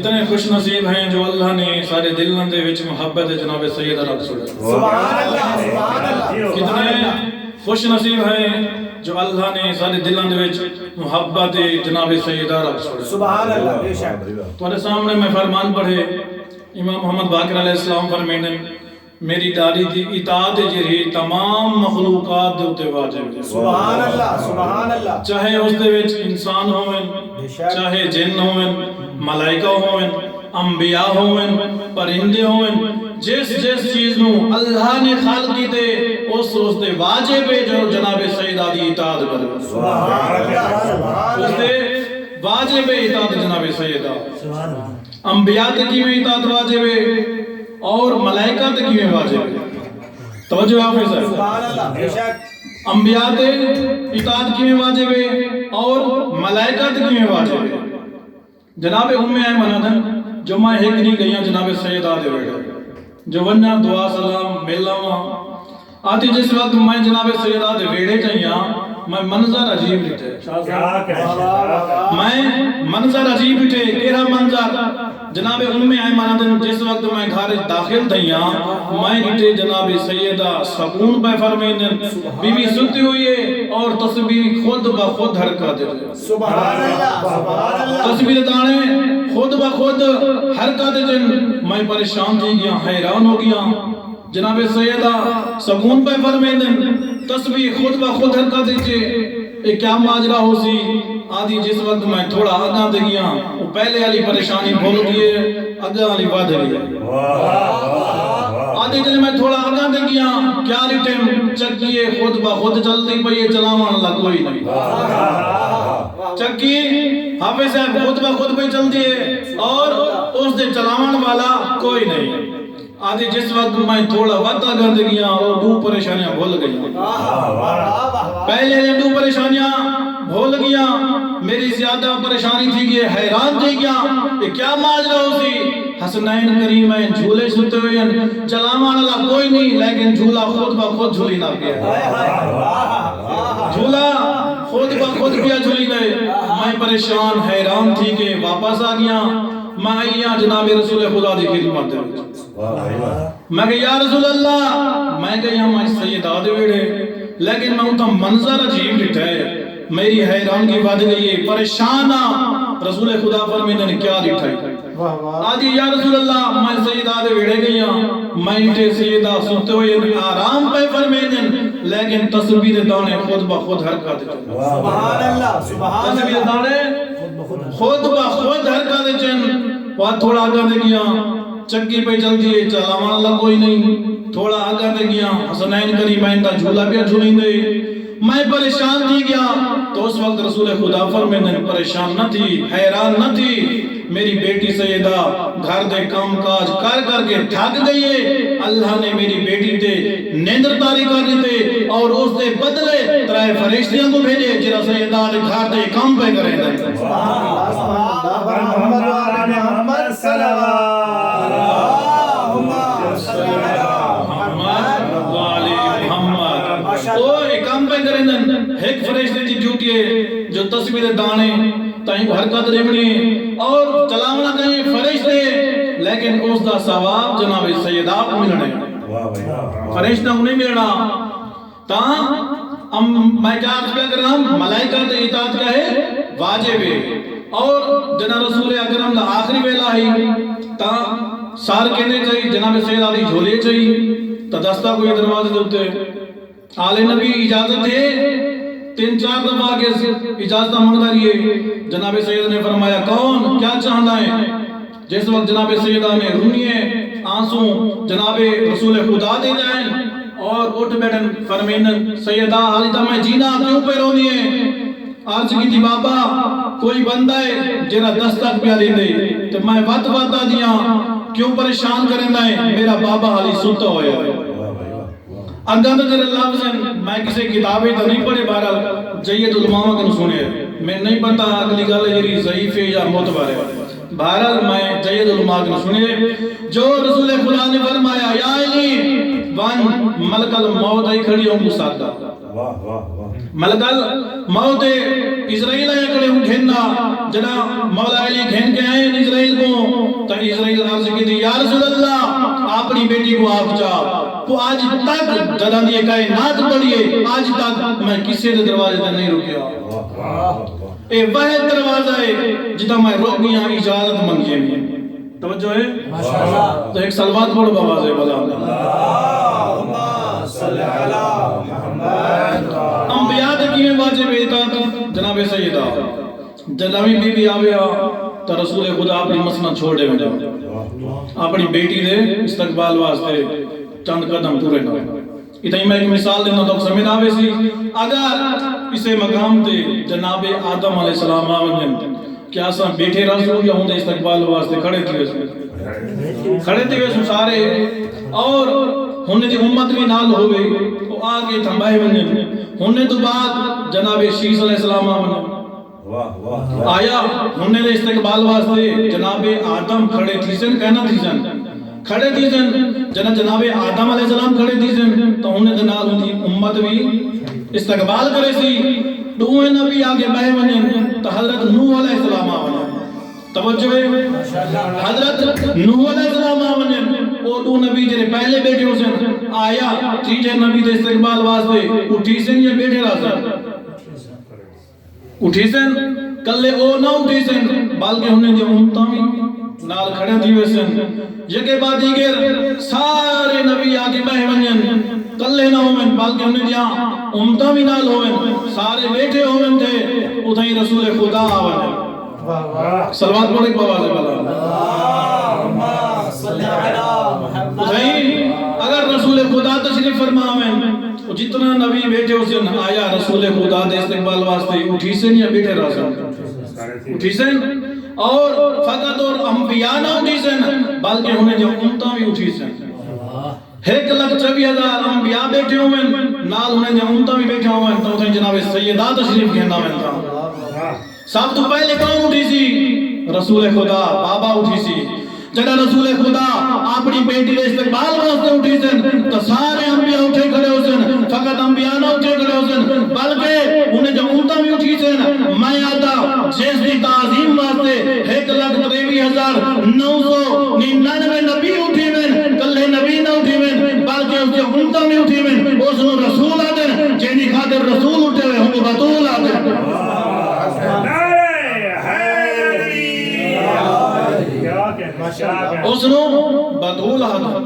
کتنے خوش نصیب ہیں جو اللہ نے سارے دلوں دے وچ محبت جناب سیدہ رکھ چھوڑا. سبحان اللہ سبحان اللہ. کتنے خوش نصیب ہیں جو اللہ نے سارے دلوں دے وچ محبت جناب سیدہ رکھ چھوڑا. سبحان اللہ. بے شک تمہارے سامنے میں فرمان پڑھے امام محمد باقر علیہ السلام فرمیندے میری داری دی اطاعت جڑی تمام مخلوقات دے اوتے واجب ہے. سبحان اللہ سبحان اللہ. چاہے اس دے وچ انسان ہوون چاہے جن ہوون ملائکہ ہوون انبیاء ہوون پرندے ہوون جس چیز نو اللہ نے خلق کیتے اس دے واجب ہے جو جناب سیدہ دی اطاعت کرے. سبحان اللہ اس دے واجب ہے اطاعت جناب سیدہ. انبیاء تے کیویں اطاعت واجب ہے اور ملائکہ تے کیویں واجب ہے. توجہ حافظ ہے. سبحان اللہ. بے شک انبیاء تے اطاعت کیویں واجب ہے اور ملائکہ تے کیویں واجب ہے. جناب ام ایمن جو میں ایک نہیں گئیاں جناب سیدہ دے ویڑے جو ونیا دعا سلام ملاواں آتی جس وقت میں جناب سیدہ دے ویڑے جائیاں میں منظر عجیب لٹھے. میں منظر عجیب لٹھے. کیڑا منظر جناب ام ایمن جس وقت میں گھر داخل تھیاں میں لٹھے جناب سیدہ سکون پہ فرمیندن بی بی ستی ہوئی ہے اور تسبیح خود بخود حرکت دے. سبحان اللہ سبحان اللہ. تسبیح دانے خود بخود حرکت دے. میں پریشان تھی گیا حیران ہو گیا. جناب سیدہ سکون پہ فرمیندن تسبیح خود بخود حرکت دے. یہ کیا ماجرا ہو سی. آدھی جس وقت میں تھوڑا آگاں دے گیا وہ پہلے والی پریشانی بھول گئے آگاں والی بات دے گیا. آدھی جن میں تھوڑا آگاں دے گیا کیا ریٹم چکیے خود بخود چل دی پئی چلاوان اللہ کوئی نہیں. چکی حافظ صاحب خود بخود پہ چل دیے اور اس دے چلاوان والا کوئی نہیں. آدھی جس وقت میں تھوڑا وقت آگاں دے گیا اور دو پریشانیاں بھول گئی. پہلے نے دو پریشانیاں بھول گیا. میری زیادہ پریشانی تھی کہ حیران تھی گیا کہ کیا ماجرا ہو سی. حسنین کریمین جھولے ستے ہوئے چلاوان اللہ کوئی نہیں لیکن جھولا خود بخود جھولی نہ پیا. جھولا خود بخود پیا جھولی گئے. میں پریشان حیران تھی کہ واپس آ گیا. میں آئیاں جناب رسول خدا دی خدمت دے. میں کہ یا رسول اللہ میں کہ میں سیدہ دے ویڑے لیکن میں ہوتا منظر عجیب لٹھا ہے. میری حیرانگی بڑھ گئی ہے پریشان رسول خدا فرمیندے نے کیا لٹھا ہے. آجی یا رسول اللہ میں سیدہ دے ویڑے گئی میں اٹھے سیدہ سنتے ہوئے آرام پہ فرمیندے لیکن تسبیح دانے خود بخود حرکت دے. سبحان اللہ سبحان اللہ. تسبیح دانے خود بخود حرکت دے. وہاں تھوڑا آگاں دے گیا چکی پہ چل دیئے چلاوان اللہ کوئی نہیں. تھوڑا آگاں دے گیا حسنین کریمین دا جھولا پہ جھولیں دے. میں پریشان تھی گیا تو اس وقت رسول خدا فرمیندے پریشان نہ تھی حیران نہ تھی. میری بیٹی سیدہ گھر دے کام کاج کر کر کے تھک گئی ہے. اللہ نے میری بیٹی تے نیندر تاری کر دیتے اور اس دے بدلے ترائے فرشتیاں کو بھیجے جرا سیدہ دے گھر دے کام پہ کریں دے. سبحان اللہ محمد و آل محمد صلوات اللہم صلی علی محمد و آل محمد. وہ ایک کام پہ کریں دے. ایک فرشتے کی ڈیوٹی ہے جو تسبیح دانے تائیں کو حرکت ریمنی اور چلاونا کہیں فرشتے لیکن اس دا ثواب جناب سیدہ کو ملنے فرشتہ کو نہیں ملنا. تاں میں کیا عرض کیا کر رہا ہوں ملائکہ تے اطاعت کیا ہے واجب ہے. اور جناب رسول اکرم دا آخری ویلا ہی تاں سار کہنے چاہیے جناب سیدہ دی جھولے چاہیے تا دستہ کوئی دروازے دوتے آل نبی اجازت ہے 3-4 دفعہ کے اجازت مانگتا رہیے. جناب سیدہ نے فرمایا کون کیا چاہتا ہے. جس وقت جناب سیدہ نے رونیے آنسوں جناب رسول خدا دے جائیں اور اٹھ بیٹھن فرمیندن سیدہ حالیدہ میں جینا کیوں پہ رونی ہے. آج کی تھی بابا کوئی بندہ ہے جنہ دستک پیا لیں دے تو میں وقت بتا دیا کیوں پریشان کریں دائیں میرا بابا حالی سنتا ہویا ہے. اگاں تو جنہ لفظ میں کسی کتابیں تو نہیں پڑھے بہرحال جید علماء کن سنے میں نہیں پتا اگلی گل یہ ضعیف ہے یا معتبر ہے. بہرحال میں جید علماء کن سنے جو رسول خدا نے فرمایا یا علی وان ملک الموت آئی کھڑی ہوں گو ساتھ ملک الموت اسرائیل آئی کھڑے اٹھے گھننا جنا مولا علی گھن کے آئے اسرائیل کو تو اسرائیل عرض کی تھی یا رسول اللہ اپنی بیٹی کو آپ چاہ تو آج تک جنا دیئے کائنات پڑھئے آج تک میں کسی دروازے تے نہیں رکیا اے واحد دروازہ ہے جتا میں روک گیا اجازت منگی ہے توجہ ہے تو ایک سلوات پڑھو بواز ہے بلا اللہم صلی علی محمد انبیاء کی میں واجب اطاعت جناب سیدہ جنابی بی بی آویا تو رسول خدا اپنی مسند چھوڑ دے میں اپنی بیٹی دے استقبال واسطے چند قدم پورے نہ اتنی میں ایک مثال دینا تو سمجھ آوے سی اگر اسے مقام تے جناب آدم علیہ السلام آوین کیا سا بیٹھے رسول یا ہوندے استقبال واسطے کھڑے تھے سو سارے اور ہونے دی امت بھی نال ہو گئی وہ آگے تھمبائے بنے ہونے تو بعد جناب شیس علیہ السلام آیا ہونے دے استقبال واسطے جناب آدم کھڑے تھی سن کہنا تھی سن کھڑے تھی سن جناب آدم علیہ السلام کھڑے تھی سن تو ہونے دے نال ہوتی امت بھی استقبال کرے سی دوئے نبی آگے بہے بنے تو حضرت نوح علیہ السلام آنے توجہ ہے حضرت نوح علیہ السلام آنے اور دو نبی جنہیں پہلے بیٹھے ہو سن آیا تیجے نبی دے استقبال واسطے اٹھی سن یا بیٹھے رہا سن اٹھی سن کلے او نہ اٹھی سن بلکہ انہیں جو امتہ بھی نال کھڑے تھی ہوئے سن یکے بعد دیگر سارے نبی آگے بہے بنین کلے نہ ہوئے بلکہ انہیں جہاں امتہ بھی نال ہوئے سارے بیٹھے ہوئے تھے اتھائی رسول خدا آوے سلوات پڑھے بوازے والا اللہم صلی علی محمد اتھائی اگر رسول خدا تشریف فرماویں جتنا نبی بیٹھے اسے آیا رسول خدا دے استقبال واسطے اٹھی سن یا بیٹھے رہا سن اٹھی سن اور فقط اور انبیاء نہ اٹھی سن بلکہ انہیں جو امتہ بھی اٹھی سن 1,24,000 انبیاء بیٹھے ہوئے نال انہیں جو امتہ بھی بیٹھے ہوئے تو انہیں جناب سیدہ تشریف کہنا ہوئے سب تو پہلے کون اٹھی سی رسول خدا بابا اٹھی سی جنہ رسول خدا اپنی بیٹی دے استقبال واسطے اٹھی سن تو سارے انبیاء اٹھے کھڑے ہو سن فقط انبیاء نہ اٹھے کھڑے ہو سن بلکہ انہیں جو امتہ بھی اٹھی سن میں آتا جیس دی تعظیم واسطے 1,23,999 نبی اٹھی من کلے نبی نہ اٹھی من بلکہ اس کے امتہ بھی اٹھی من اس نے رسول آدھر جنہی خاطر رسول اٹھے ہوئے ہم بطول آدھر اس نو بدول آدھر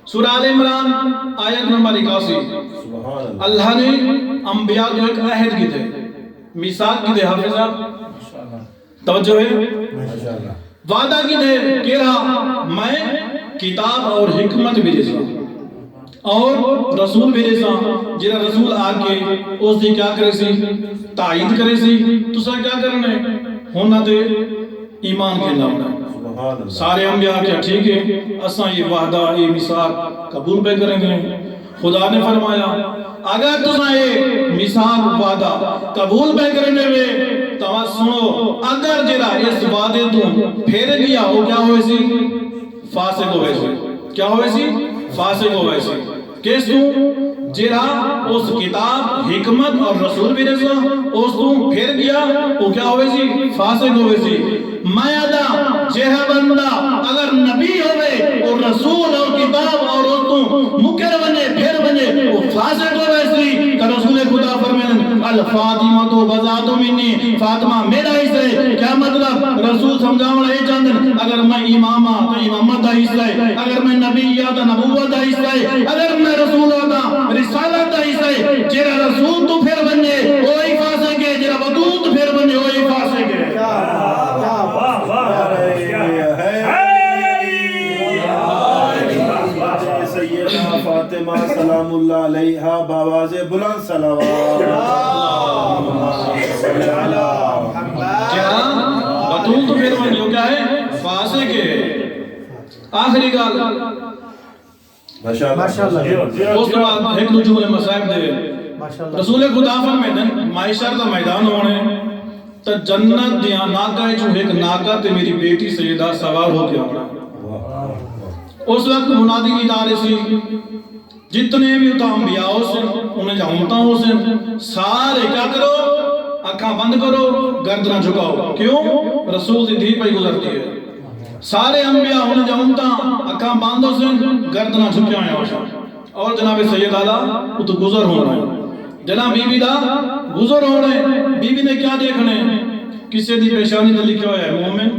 سورہ آل عمران آیت نمبر 81 اللہ نے انبیاء کو ایک عہد کی تھے میثاق کی تھے حافظہ توجہ ہے وعدہ کی تھے کہ رہا میں کتاب اور حکمت بھی جیسا اور رسول بھی جیسا جنہا رسول آکے اس دی کیا کرے سی تائید کرے سی تو سا کیا کرنے ہونا دے ایمان کے نام سارے انبیاء کیا ٹھیک ہے اساں یہ وعدہ یہ میثاق قبول پہ کریں گے خدا نے فرمایا اگر تمہیں یہ میثاق وعدہ قبول پہ کرنے میں تو سنو اگر جرا اس وعدے تو پھیر گیا وہ کیا ہوئے سی فاسق ہوئے سی کیا ہوئے سی فاسق ہوئے سی کس تو جرا اس کتاب حکمت اور رسول بھی رسا اس تو پھر گیا وہ کیا ہوئے سی فاسق ہوئے سی میں ادا جہاں بندہ اگر نبی ہوئے اور رسول اور کتاب اور اس تو مکر بنے پھر بنے وہ فاسق ہوئے سی کہ رسول خدا فرمائن الفاطمہ تو بزاد منی فاطمہ میرا حصہ ہے کیا مطلب رسول سمجھاونا ہے چاندن اگر میں امامہ تو امامت دا حصہ ہے اگر میں نبی یا تو نبوت دا حصہ ہے اگر میں رسول دا رسالت دا حصہ ہے جیرا رسول تو پھر بنے وہی فاسق ہے جیرا بدول تو پھر بنے وہی فاسق ہے سیدہ فاطمہ سلام اللہ علیہا باواز بلند صلوات بطول تو پھر بنیو کیا ہے فاسق ہے آخری گال ماشاءاللہ اس کے بعد ایک نجوم مسائب دے رسول خدا فرمیدن معیشر دا میدان ہونے تا جنت دیا ناکہ جو ایک ناکہ تے میری بیٹی سیدہ سوار ہو کے آنا اس وقت منادی کی دارے سی جتنے بھی ہوتا انبیاء سے انہیں جہمتا ہو سے سارے کیا کرو اکھاں بند کرو گردنا جھکاؤ. کیوں؟ رسول دی دھی پہ گزرتی ہے. سارے انبیاء انہیں جو امتاں اکھاں باندھو سن گردنا جھکیا ہیں اور جناب سید آلہ وہ تو گزر ہو رہے ہیں. جناب بی بی دا گزر ہو رہے ہیں. بی بی نے کیا دیکھنے؟ کسے دی پیشانی تے لکھا ہوا ہے مومن،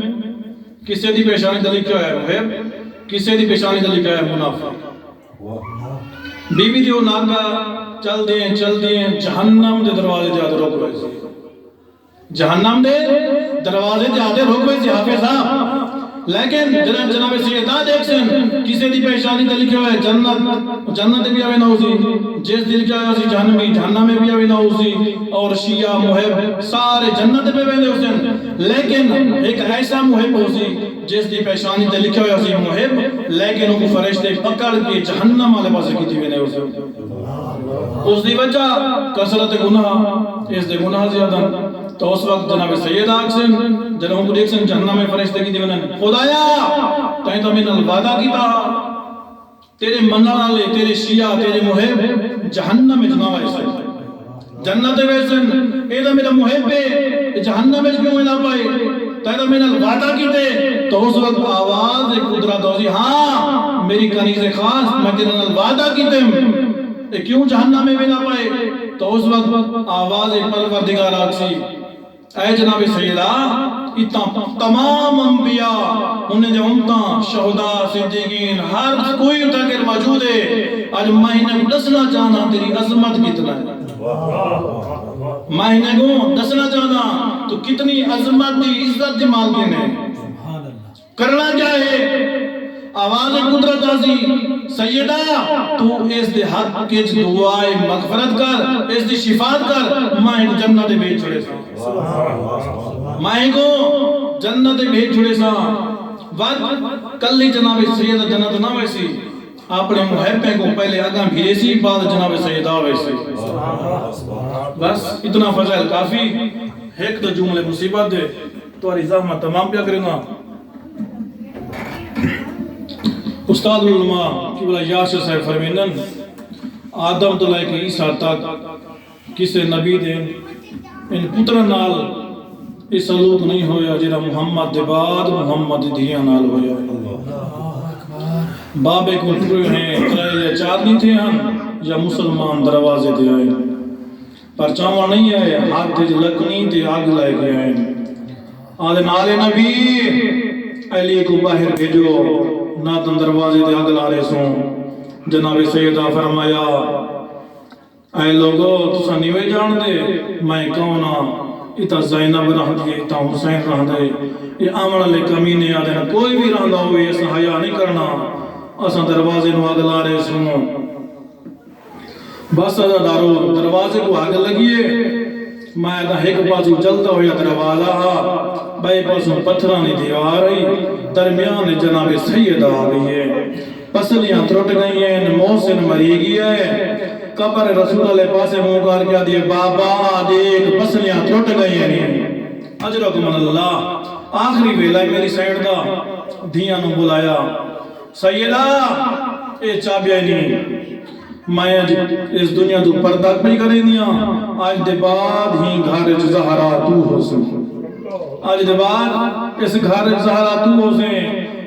کسے دی پیشانی تے لکھا ہوا ہے محب، کسے دی پیشانی تے لکھا ہے منافق. بی بی دیو ناکا چل دیں جہنم دے دروازے جاتے روک رہے سے. جہنم دے دروازے جاتے روک رہے سے حافظ صاحب. لیکن جناب سیدہ دیکھ سن کسے دی پیشانی تے لکھا ہوا ہے جنت، جنت بھی آوے نہ ہوسی. جس دل کیا ہوسی جہنمی، جہنم میں بھی آوے نہ ہوسی. اور شیعہ محب سارے جنت پہ ویندے ہوسن. لیکن ایک ایسا محب ہوسی جس دی پیشانی تے لکھا ہوا سی محب، لیکن ان کو فرشتے پکڑ کے جہنم والے پاسے کیتی ویندے ہوسن. اس دی وجہ کثرت گناہ، اس دے گناہ زیادہ. تو اس وقت جناب سید آکسن جنہوں کو دیکھ سن جہنم میں فرشتے کی دیونن خدایا تائیں تو من الوعدہ کی تھا تیرے منع والے، تیرے شیعہ، تیرے محب جہنم میں جناب ایسا جنت ویسن اے تو میرا محب ہے جہنم میں کیوں نہ پائے تائیں تو من الوعدہ کی تے. تو اس وقت آواز قدرت ہوسی ہاں میری کنیز خاص میں تیرے الوعدہ کی تے کیوں جہنم میں بھی نہ پائے. تو اس وقت آواز پروردگار آکسی اے جناب سیدہ اتنا تمام انبیاء انہیں جو امتاں شہداء صدیقین ہر کوئی اتاکر موجود ہے. آج مہینے کو دسنا چاہنا تیری عظمت کتنا ہے. مہینے کو دسنا چاہنا تو کتنی عظمت دی عزت دی مالکین ہے. کرنا کیا ہے؟ آواز قدرت آزی سیدہ تو اس دے حق کے دعائے مغفرت کر، اس دی شفاعت کر، مائیں جنت بھیج چھڑے سا. مائیں کو جنت بھیج چھڑے سا. وقت کلی جناب سیدہ جنت نہ ویسی اپنے محبے کو پہلے اگاں بھیرے سی بعد جناب سیدہ ویسی. بس اتنا فضل کافی. ایک تو جملے مصیبت دے تو اری زحمت تمام پیا کریں گا. استاد العلماء کی بلا یاسر صاحب فرمینن آدم تو لائے کہ عیسیٰ تک کسے نبی دے ان پترن نال اس سلوک نہیں ہویا جیرا محمد دے بعد محمد دھیاں نال ہویا. بابے کو ٹرے ہیں ترے یا چار نہیں تھے ہم یا مسلمان دروازے دے آئے پر چاہاں نہیں آئے ہاتھ دے لکنی دے آگ لائے گئے آئے. آدھے نالے نبی علی کو باہر بھیجو ناتن دروازے دے آگ لارے سوں. جناب سیدہ فرمایا اے لوگو تسا نیوے جان دے میں کونا اتا زینب رہ دے اتا حسین رہ دے یہ آمن لے کمینے آدھے نا کوئی بھی رہ دا ہوئے ایسا حیاء نہیں کرنا اسا دروازے نو آگ لارے سوں. بس ادھا دارو دروازے کو آگ لگیے میں دا ایک پاسو چلتا ہویا دروازہ بے پاسو پتھرانی دیوار رہی درمیان جناب سیدہ آ گئی ہے. پسلیاں ترٹ گئی ہیں محسن مری گئی ہے. قبر رسول اللہ پاسے منہ کر کیا دیے بابا دیکھ پسلیاں ترٹ گئی ہیں. اجرکم اللہ. آخری ویلہ میری سائٹ دا دھیاں نو بلایا سیدہ اے چابیاں نہیں میں اس دنیا تو پردہ پہ کریں دیا آج دے بعد ہی گھر زہرا تو ہو سن. آج دے بعد اس گھر زہرا تو ہو سن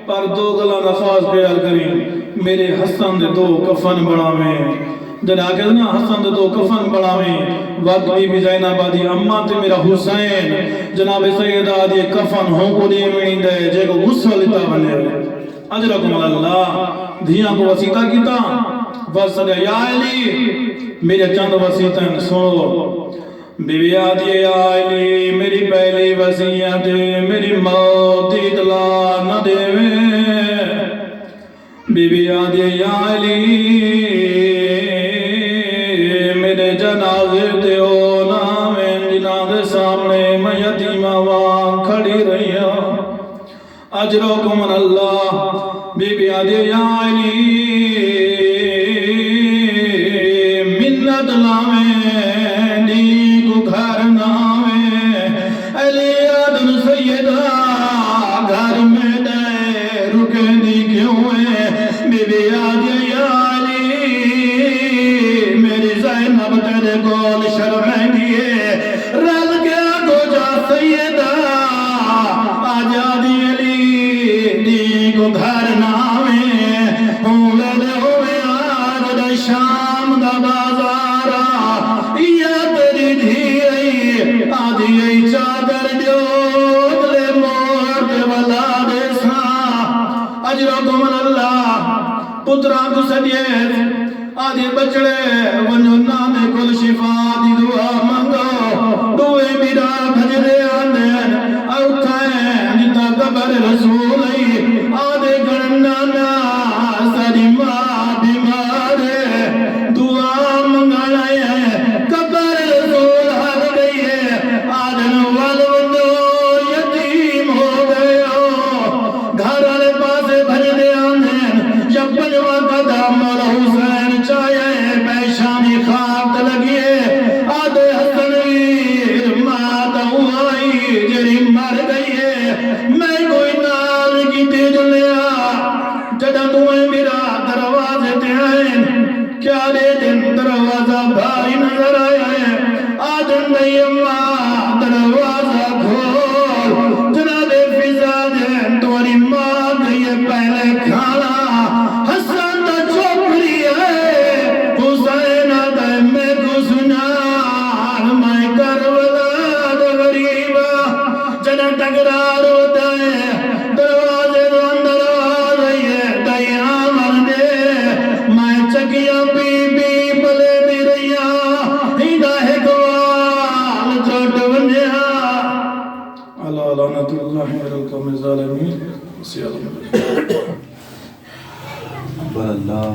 پر دو گلہ نفاظ پیار کریں میرے حسن دے دو کفن بڑھاویں. جن آگے نا حسن دے دو کفن بڑھاویں وقت بھی زینب آدھی اممہ تے میرا حسین جناب سیدہ آدھی کفن ہوں کو دیے میں دے جے کو غصہ لیتا بنے. اجرکم اللہ. دھیاں کو وسیطہ کیتا وصل یا علی میرے چند وسیطن سنو. بی بی آدھی یا علی میری پہلی وسیعت میری موت اطلاع نہ دے میں. بی بی آدھی یا علی میرے جنازے تے ہونا میں جنازے سامنے میں یتیمہ وہاں کھڑی رہی ہوں. اجرکم اللہ. بی بی آدھی یا علی منت لاویں نیک گھر ناویں علی آدم سیدہ گھر میں دے رکے دی کیوں ہے. بی بی آدھی یا علی میری زینب تیرے گول شرمیں دیئے رل کے ماں دروازہ کھول جناب فضا دے تمہاری ماں گئی ہے پہلے کھانا حسن دا چھوکری ہے حسین آدھے میں کو سنار میں کربلا دا غریبا جنہ تقرار ہوتا ہے دروازے دو اندر آ رہی ہے دیاں مردے میں چکیاں بی بی بلے دی رہیاں ہیدہ حکوال چھوٹ بنیا اللہ لعنت اللہ علی القوم الظالمین سیادہ اللہ